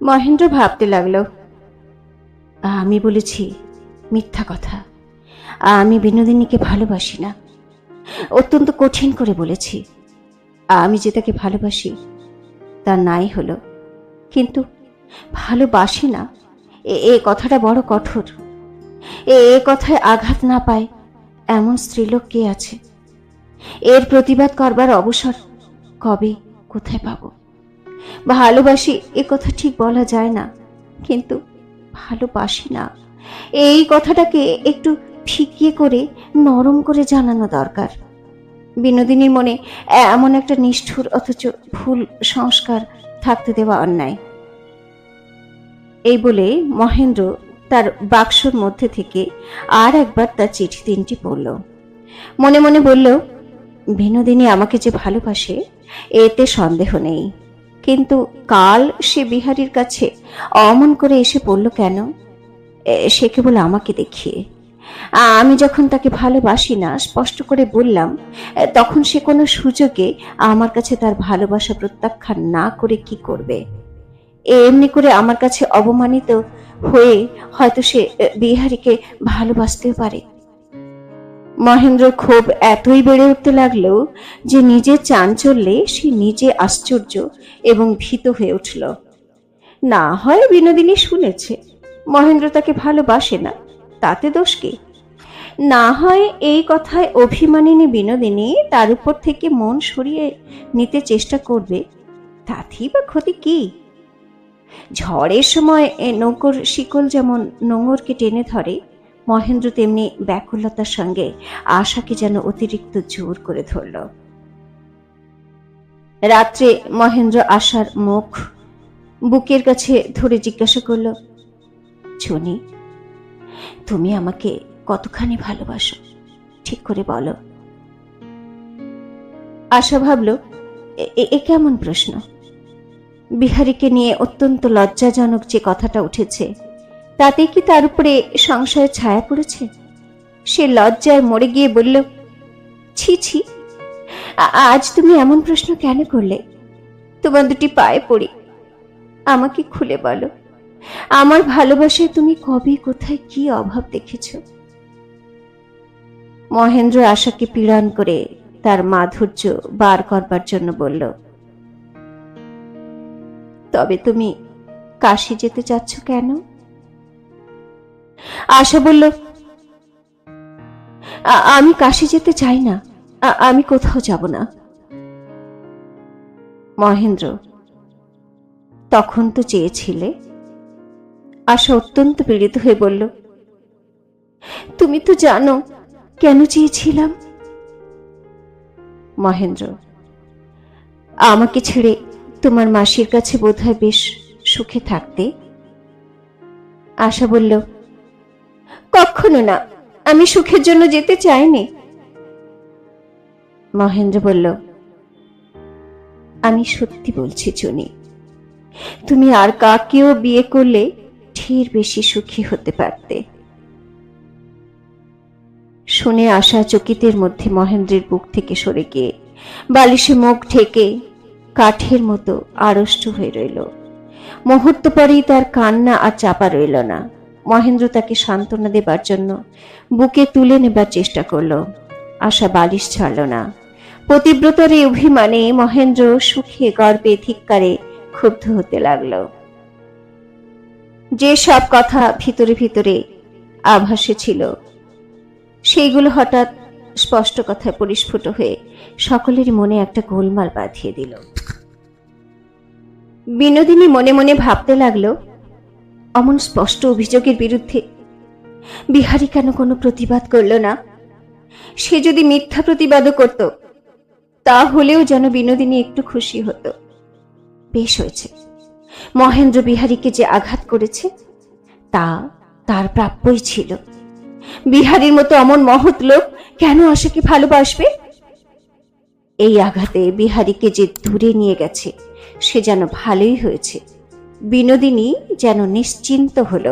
মহেন্দ্র ভাবতে লাগলো, আমি বলেছি মিথ্যা কথা। আমি বিনোদিনীকে ভালোবাসি না। অত্যন্ত কঠিন করে বলেছি। আমি যে তাকে ভালোবাসি তা নাই হলো, কিন্তু ভালোবাসি না এ কথাটা বড় কঠোর। এ কথায় আঘাত না পায় এমন স্ত্রীলোক কে আছে? এর প্রতিবাদ করবার অবসর কবে কোথায় পাবো? ভালোবাসি এ কথা ঠিক বলা যায় না, কিন্তু ভালোবাসি না এই কথাটাকে একটু ফিকিয়ে করে নরম করে জানানো দরকার। বিনোদিনীর মনে এমন একটা নিষ্ঠুর অথচ ভুল সংস্কার থাকতে দেওয়া অন্যায়। এই বলে মহেন্দ্র তার বাক্সর মধ্যে থেকে আর একবার তার চিঠি তিনটি পড়ল। মনে মনে বলল, বিনোদিনী আমাকে যে ভালোবাসে এতে সন্দেহ নেই, কিন্তু কাল সে বিহারীর কাছে অমন করে এসে পড়ল কেন? সে কেবল আমাকে দেখিয়ে। আমি যখন তাকে ভালোবাসি না স্পষ্ট করে বললাম, তখন সে কোনো সুযোগে আমার কাছে তার ভালোবাসা প্রত্যাখ্যান না করে কি করবে? এমনি করে আমার কাছে অবমানিত হয়ে হয়তো সে বিহারীকে ভালোবাসতেও পারে। মহেন্দ্র ক্ষোভ এতই বেড়ে উঠতে লাগলো যে নিজের চাঞ্চল্যে সে নিজে আশ্চর্য এবং ভীত হয়ে উঠল। না হয় বিনোদিনী শুনেছে মহেন্দ্র তাকে ভালোবাসে না, তাতে দোষ কি? না হয় এই কথায় অভিমানিনী বিনোদিনী তার উপর থেকে মন সরিয়ে নিতে চেষ্টা করবে, তাতেই বা ক্ষতি কি? ঝড়ের সময় নৌকোর শিকল যেমন নোঙরকে টেনে ধরে, মহেন্দ্র তেমনি ব্যাকুলতার সঙ্গে আশাকে যেন অতিরিক্ত জোর করে ধরল। রাত্রে মহেন্দ্র আশার মুখ বুকের কাছে ধরে জিজ্ঞাসা করল, চুনি, তুমি আমাকে কতখানি ভালোবাসো ঠিক করে বলো। আশা ভাবল, এ কেমন প্রশ্ন? বিহারীকে নিয়ে অত্যন্ত লজ্জাজনক যে কথাটা উঠেছে তাতে কি তার উপরে সংশয়ের ছায়া পড়েছে? সে লজ্জায় মরে গিয়ে বলল, ছি ছি, আজ তুমি এমন প্রশ্ন কেন করলে? তোমার দুটি পায়ে পড়ি, আমাকে খুলে বলো, আমার ভালোবাসায় তুমি কবে কোথায় কি অভাব দেখেছ? মহেন্দ্র আশাকে পীড়ন করে তার মাধুর্য বার করবার জন্য বলল, তবে তুমি কাশী যেতে চাচ্ছ কেন? আশা বলল, আমি কাশী যেতে চাই না, আমি কোথাও যাব না। মহেন্দ্র, তখন তো চেয়েছিলে। আশা অত্যন্ত পীড়িত হয়ে বলল, তুমি তো জানো কেন চেয়েছিলাম। মহেন্দ্র, আমাকে ছেড়ে তোমার মাসির কাছে বোধহয় বেশ সুখে থাকতে। আশা বলল, কখনো না, আমি সুখের জন্য যেতে চাইনি। মহেন্দ্র বলল, আমি সত্যি বলছি চুনি, তুমি আর কাকেও বিয়ে করলে ঢের বেশি সুখী হতে পারতে। শুনে আশা চকিতের মধ্যে মহেন্দ্রের বুক থেকে সরে গিয়ে বালিশে মুখ ঢেকে কাঠের মতো আড়ষ্ট হয়ে রইল। মুহূর্ত পরেই তার কান্না আর চাপা রইল না। মহেন্দ্র তাকে সান্ত্বনা দেবার জন্য বুকে তুলে নেবার চেষ্টা করল। আশা বালিশ ছাড়ল না। পতিব্রতার এই অভিমানে মহেন্দ্র সুখে গর্বে ধিক্কারে ক্ষুব্ধ হতে লাগল। যে সব কথা ভিতরে ভিতরে আভাসে ছিল সেইগুলো হঠাৎ স্পষ্ট কথায় পরিস্ফুট হয়ে সকলের মনে একটা গোলমাল বাঁধিয়ে দিল। বিনোদিনী মনে মনে ভাবতে লাগলো, অমন স্পষ্ট অভিযোগের বিরুদ্ধে বিহারী কেন কোনো প্রতিবাদ করল না? সে যদি মিথ্যা প্রতিবাদও করত তাহলেও যেন বিনোদিনী একটু খুশি হতো। বেশ হয়েছে, মহেন্দ্র বিহারীকে যে আঘাত করেছে তা তার প্রাপ্যই ছিল। বিহারীর মতো অমন মহৎ লোক কেন আশাকে ভালোবাসবে? এই আঘাতে বিহারীকে যে দূরে নিয়ে গেছে সে যেন ভালোই হয়েছে। বিনোদিনী যেন নিশ্চিন্ত হল।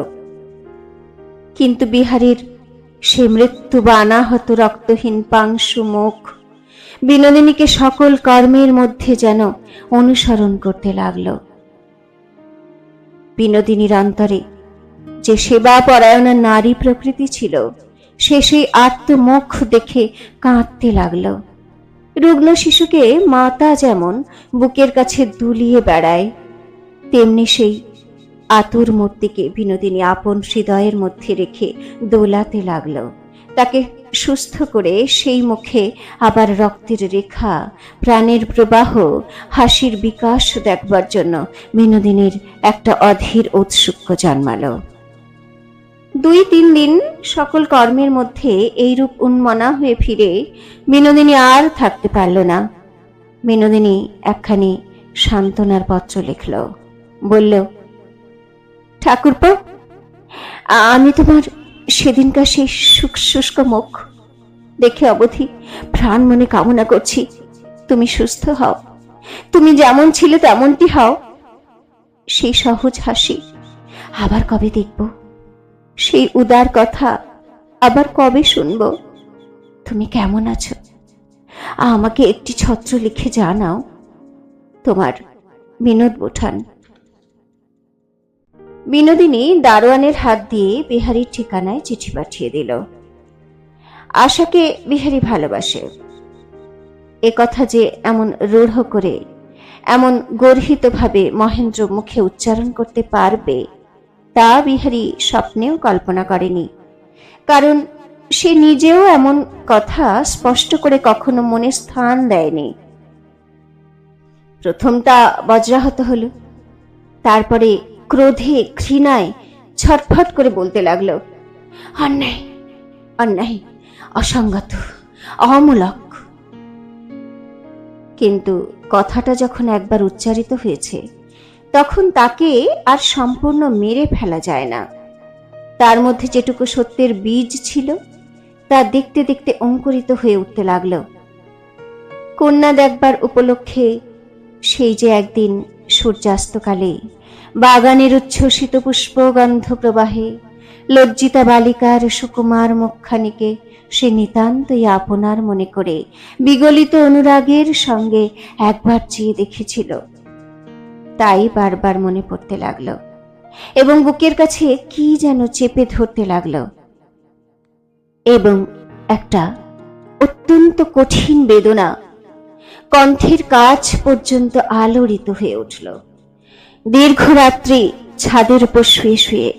কিন্তু বিহারীর সে মৃত্যু বা অনাহত রক্তহীন পাংশু মুখ বিনোদিনীকে সকল কর্মের মধ্যে যেন অনুসরণ করতে লাগলো। বিনোদিনীর অন্তরে যে সেবা পরায়ণা নারী প্রকৃতি ছিল, সে সেই আত্মমুখ দেখে কাঁদতে লাগলো। রুগ্ন শিশুকে মাতা যেমন বুকের কাছে দুলিয়ে বেড়ায়, তেমনি সেই আতুর মূর্তিকে বিনোদিনী আপন হৃদয়ের মধ্যে রেখে দোলাতে লাগলো। তাকে সুস্থ করে সেই মুখে আবার রক্তের রেখা, প্রাণের প্রবাহ, হাসির বিকাশ দেখবার জন্য বিনোদিনীর একটা অধীর ঔৎসুক্য জন্মালো। 2-3 দিন সকল কর্মের মধ্যে এইরূপ উন্মনা হয়ে ফিরে বিনোদিনী আর থাকতে পারল না। বিনোদিনী একখানি সান্ত্বনার পত্র লিখল। বলল, ঠাকুরপো, আমি তোমার সেদিনকার সেই শুষ্ক মুখ দেখে অবধি প্রাণ মনে কামনা করছি তুমি সুস্থ হও, তুমি যেমন ছিলে তেমনটি হও। সেই সহজ হাসি আবার কবে দেখব? সেই উদার কথা আবার কবে শুনব? তুমি কেমন আছো আমাকে একটি ছত্র লিখে জানাও। তোমার বিনোদ বোঠান। বিনোদিনী দারোয়ানের হাত দিয়ে বিহারীর ঠিকানায় চিঠি পাঠিয়ে দিল। আশাকে বিহারী ভালোবাসে, এ কথা যে এমন রূঢ় করে, এমন গর্হিতভাবে মহেন্দ্র মুখে উচ্চারণ করতে পারবে তা বিহারী স্বপ্নেও কল্পনা করেনি। কারণ সে নিজেও এমন কথা স্পষ্ট করে কখনো মনে স্থান দেয়নি। প্রথমটা বজ্রাহত হলো, তারপরে ক্রোধে ঘৃণায় ছটফট করে বলতে লাগলো, অন্যায়, অন্যায়, অসঙ্গত, অমূলক। কিন্তু কথাটা যখন একবার উচ্চারিত হয়েছে, তখন তাকে আর সম্পূর্ণ মেরে ফেলা যায় না। তার মধ্যে যেটুকু সত্যের বীজ ছিল তা দেখতে দেখতে অঙ্কুরিত হয়ে উঠতে লাগলো। কন্যা দেখবার উপলক্ষে সেই যে একদিন সূর্যাস্তকালে বাগানের উচ্ছ্বসিত পুষ্পগন্ধ প্রবাহে লজ্জিতা বালিকার সুকুমার মুখখানিকে সে নিতান্তই আপনার মনে করে বিগলিত অনুরাগের সঙ্গে একবার চেয়ে দেখেছিল, তাই বারবার মনে পড়তে লাগলো এবং বুকের কাছে কি যেন চেপে ধরতে লাগলো, এবং একটা অত্যন্ত কঠিন বেদনা কণ্ঠের কাছ পর্যন্ত আলোড়িত হয়ে উঠল। দীর্ঘ রাত্রি ছাদের উপর শুয়ে শুয়ে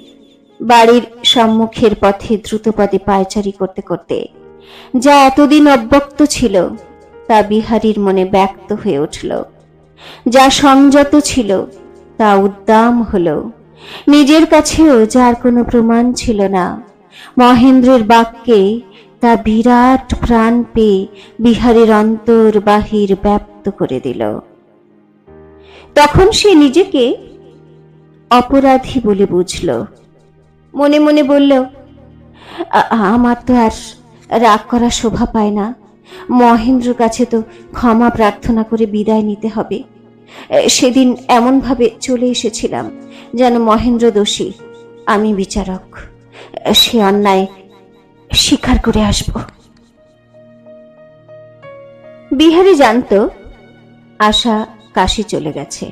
বাড়ির সম্মুখের পথে দ্রুতপদে পায়চারি করতে করতে যা এতদিন অব্যক্ত ছিল তা বিহারীর মনে ব্যক্ত হয়ে উঠল। যা সংযত ছিল তা উদ্দাম হলো। নিজের কাছেও যার কোনো প্রমাণ ছিল না, মহেন্দ্রের বাক্যে তা বিরাট প্রাণ পেয়ে বিহারীর অন্তর বাহির ব্যাপ্ত করে দিল। তখন সে নিজেকে অপরাধী বলে বুঝল। মনে মনে বলল, আমার তো আর রাগ করা শোভা পায় না। মহেন্দ্রের কাছে তো ক্ষমা প্রার্থনা করে বিদায় নিতে হবে। সেদিন এমন ভাবে চলে এসেছিলাম যেন মহেন্দ্র দোষী, আমি বিচারক। সে অন্যায় স্বীকার করে আসব। বিহারী জানত আশা কাশী চলে গেছে।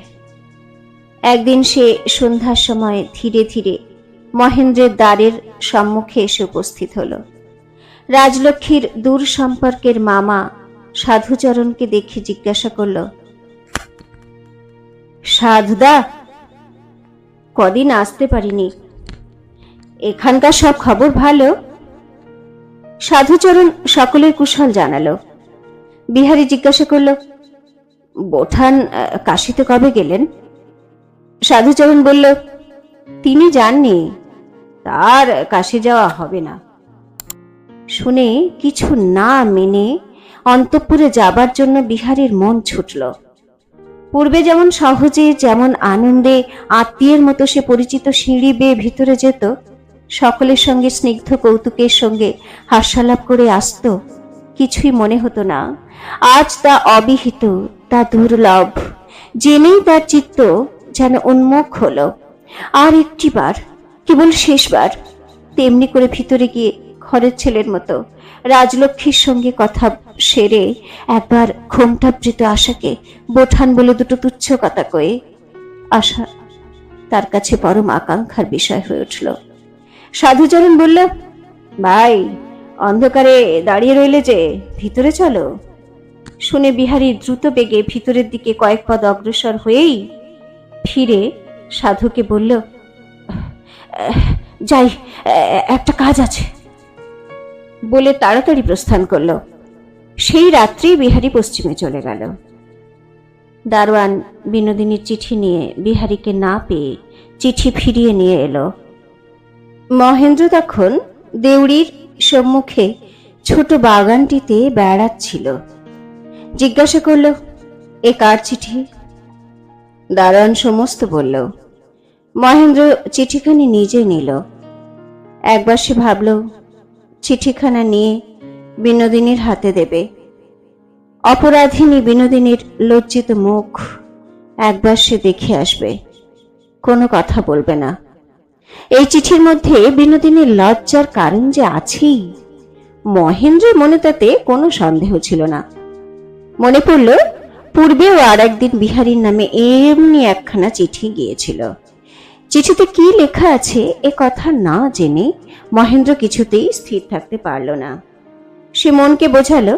একদিন সে সন্ধ্যার সময় ধীরে ধীরে মহেন্দ্রের দ্বারের সম্মুখে এসে উপস্থিত হল। রাজলক্ষ্মীর দূর সম্পর্কের মামা সাধুচরণকে দেখে জিজ্ঞাসা করল, সাধুদা, কদিন আসতে পারিনি, এখানকার সব খবর ভালো? সাধুচরণ সকলের কুশল জানালো। বিহারী জিজ্ঞাসা করল, বোঠান কাশীতে কবে গেলেন? সাধুচরণ বলল, তিনি যাননি, তার কাশী যাওয়া হবে না। শুনে কিছু না মেনে অন্তঃপুরে যাবার জন্য বিহারীর মন ছুটল। পূর্বে যেমন সহজে, যেমন আনন্দে আত্মীয়ের মতো সে পরিচিত সিঁড়ি বেয়ে ভিতরে যেত, সকলের সঙ্গে স্নিগ্ধ কৌতুকের সঙ্গে হাস্যালাপ করে আসত, কিছুই মনে হতো না। আজ তা অবিহিত, তা দুর্লভ। জেনেই তার চিত্ত যেন উন্মুখ হলো। আর একটিবার, কেবল শেষবার, তেমনি করে ভিতরে গিয়ে ঘরের ছেলের মতো রাজলক্ষ্মীর সঙ্গে কথা সেরে একবার ঘোমটাবৃত আশাকে বোঠান বলে দুটো তুচ্ছ কথা কয়ে আশা তার কাছে পরম আকাঙ্ক্ষার বিষয় হয়ে উঠল। সাধুচরণ বলল, ভাই, অন্ধকারে দাঁড়িয়ে রইলে যে, ভিতরে চলো। শুনে বিহারী দ্রুত বেগে ভিতরের দিকে কয়েক পদ অগ্রসর হয়েই ফিরে সাধুকে বলল, যাই, একটা কাজ আছে, বলে তাড়াতাড়ি প্রস্থান করল। সেই রাত্রেই বিহারী পশ্চিমে চলে গেল। দারোয়ান বিনোদিনীর চিঠি নিয়ে বিহারীকে না পেয়ে চিঠি ফিরিয়ে নিয়ে এলো। মহেন্দ্র তখন দেউড়ির সম্মুখে ছোট বাগানটিতে বেড়াচ্ছিল। জিজ্ঞাসা করল, এ কার চিঠি? দারোয়ান সমস্ত বলল। মহেন্দ্র চিঠিখানি নিজে নিল। একবার সে ভাবল চিঠিখানা নিয়ে বিনোদিনীর হাতে দেবে। অপরাধিনী বিনোদিনীর লজ্জিত মুখ একবার সে দেখে আসবে, কোনো কথা বলবে না। এই চিঠির মধ্যে বিনোদিনীর লজ্জার কারণ যে আছেই, মহেন্দ্রের মনে তাতে কোনো সন্দেহ ছিল না। মনে পড়ল পূর্বেও আর একদিন বিহারীর নামে এমনি একখানা চিঠি গিয়েছিল। চিঠিতে কি লেখা আছে এ কথা না জেনে মহেন্দ্র কিছুতেই স্থির থাকতে পারল না। সে মনকে বোঝালো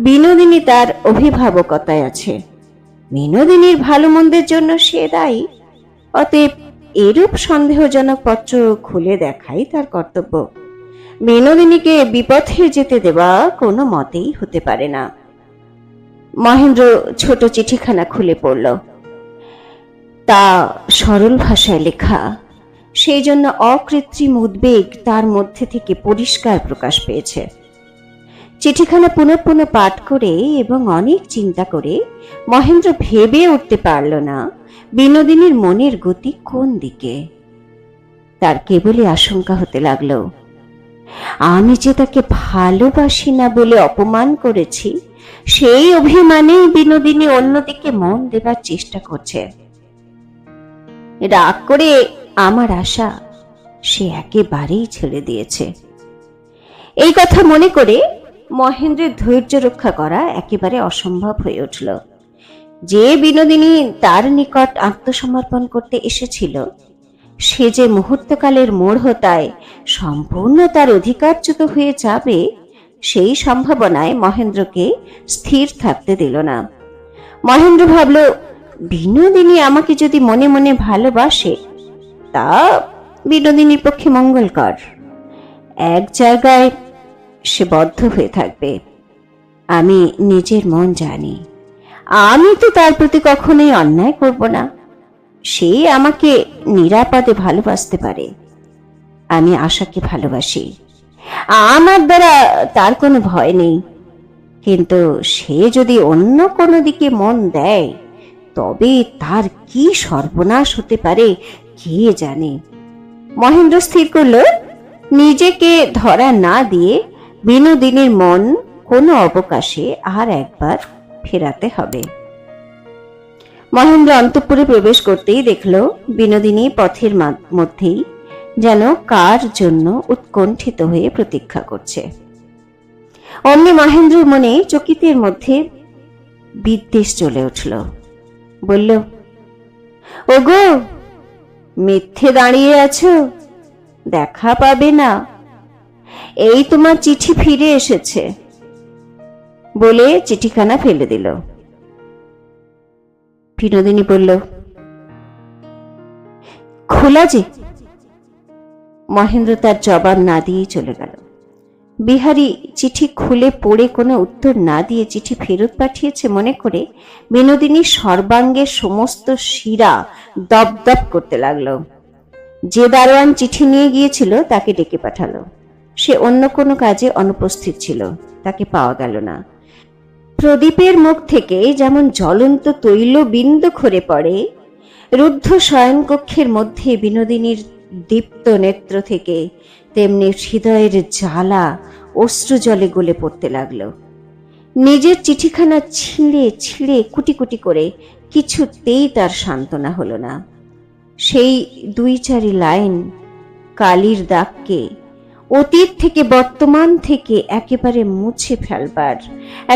বিনোদিনী তার অভিভাবকতায় আছে, বিনোদিনীর ভালো মন্দের জন্য সে দায়ী। অতএব এরূপ সন্দেহজনক পত্র খুলে দেখাই তার কর্তব্য। বিনোদিনীকে বিপথে যেতে দেওয়া কোনো মতেই হতে পারে না। মহেন্দ্র ছোট চিঠিখানা খুলে পড়ল। তা সরল ভাষায় লেখা, সেই জন্য অকৃত্রিম উদ্বেগ তার মধ্যে থেকে পরিষ্কার প্রকাশ পেয়েছে। চিঠিখানা পুনঃ পুনঃ পাঠ করে এবং অনেক চিন্তা করে মহেন্দ্র ভেবে উঠতে পারল না বিনোদিনীর মনের গতি কোন দিকে। তার কেবলই আশঙ্কা হতে লাগল, আমি যে তাকে ভালোবাসি না বলে অপমান করেছি, সেই অভিমানেই বিনোদিনী অন্যদিকে মন দেবার চেষ্টা করছে। রাগ করে আমার আশা সে একেবারেই ছেড়ে দিয়েছে। এই কথা মনে করে মহেন্দ্রের ধৈর্য রক্ষা করা একেবারে অসম্ভব হয়ে উঠল। যে বিনোদিনী তার নিকট আত্মসমর্পণ করতে এসেছিল, সে যে মুহূর্তকালের মূঢ়তায় সম্পূর্ণ তার অধিকারচ্যুত হয়ে যাবে, সেই সম্ভাবনায় মহেন্দ্রকে স্থির থাকতে দিল না। মহেন্দ্র ভাবল, বিনোদিনী আমাকে যদি মনে মনে ভালোবাসে, তা বিনোদিনীর পক্ষে মঙ্গলকর। এক জায়গায় সে বদ্ধ হয়ে থাকবে। আমি নিজের মন জানি, আমি তো তার প্রতি কখনোই অন্যায় করব না। সে আমাকে নিরাপদে ভালোবাসতে পারে। আমি আশাকে ভালোবাসি, আমার দ্বারা তার কোনো ভয় নেই। কিন্তু সে যদি অন্য কোনো দিকে মন দেয়, তবে তার কি সর্বনাশ হতে পারে কে জানে। মহেন্দ্র স্থির করল, নিজেকে ধরা না দিয়ে বিনোদিনীর মন কোনো অবকাশে আর একবার ফেরাতে হবে। মহেন্দ্র অন্তঃপুরে প্রবেশ করতেই দেখল বিনোদিনী পথের মধ্যেই যেন কার জন্য উৎকণ্ঠিত হয়ে প্রতীক্ষা করছে। অমনি মহেন্দ্রের মনে চকিতের মধ্যে বিদ্বেষ চলে উঠল। বলল, ওগো, মিথ্যে দাঁড়িয়ে আছো, দেখা পাবে না, এই তোমার চিঠি ফিরে এসেছে, বলে চিঠিখানা ফেলে দিল। বিনোদিনী বলল, খোলা যে। মহেন্দ্র তার জবাব না দিয়ে চলে গেল। বিহারী চিঠি খুলে পড়ে কোনো উত্তর না দিয়ে চিঠি ফেরত পাঠিয়েছে মনে করে বিনোদিনীর সর্বাঙ্গের সমস্ত শিরা দপদপ করতে লাগলো। যে দারোয়ান চিঠি নিয়ে গিয়েছিল তাকে ডেকে পাঠালো। সে অন্য কোনো কাজে অনুপস্থিত ছিল, তাকে পাওয়া গেল না। প্রদীপের মুখ থেকে যেমন জ্বলন্ত তৈল বিন্দু খরে পড়ে, রুদ্ধ শয়নকক্ষের মধ্যে বিনোদিনীর দীপ্ত নেত্র থেকে তেমনি হৃদয়ের জ্বালা অশ্রু জলে গলে পড়তে লাগলো। নিজের চিঠিখানা ছিঁড়ে ছিঁড়ে কুটি কুটি করে কিছুতেই তার সান্ত্বনা হলো না। সেই 2-4 লাইন কালির দাগকে অতীত থেকে বর্তমান থেকে একেবারে মুছে ফেলবার,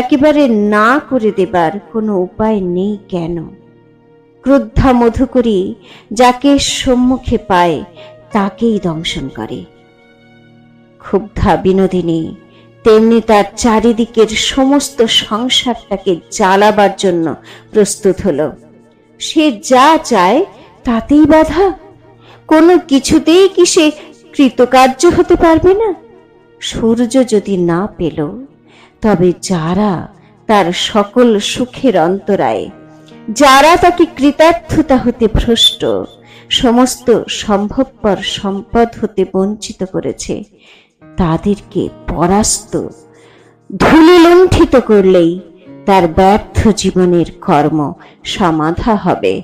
একেবারে না করে দেবার কোনো উপায় নেই কেন? ক্রুদ্ধা মধুকরী যাকে সম্মুখে পায় তাকেই দংশন করে। ক্ষুব্ধা বিনোদিনী তেমনি তার চারিদিকের সমস্ত সংসারটাকে জ্বালাবার জন্য প্রস্তুত হলো। সে যা চায় তাতেই বাধা, কোনো কিছুতেই কি সে কৃতকার্য হতে পারবে না? সূর্য যদি না পেল, তবে যারা তার সকল সুখের অন্তরায়, যারা তাকে কৃতার্থতা হতে ভ্রষ্ট, সমস্ত সম্ভবপর সম্পদ হতে বঞ্চিত করেছে, তাদেরকে পরাস্ত ধুলি লুণ্ঠিত করলেই তার ব্যর্থ জীবনের কর্ম সমাধা হবে।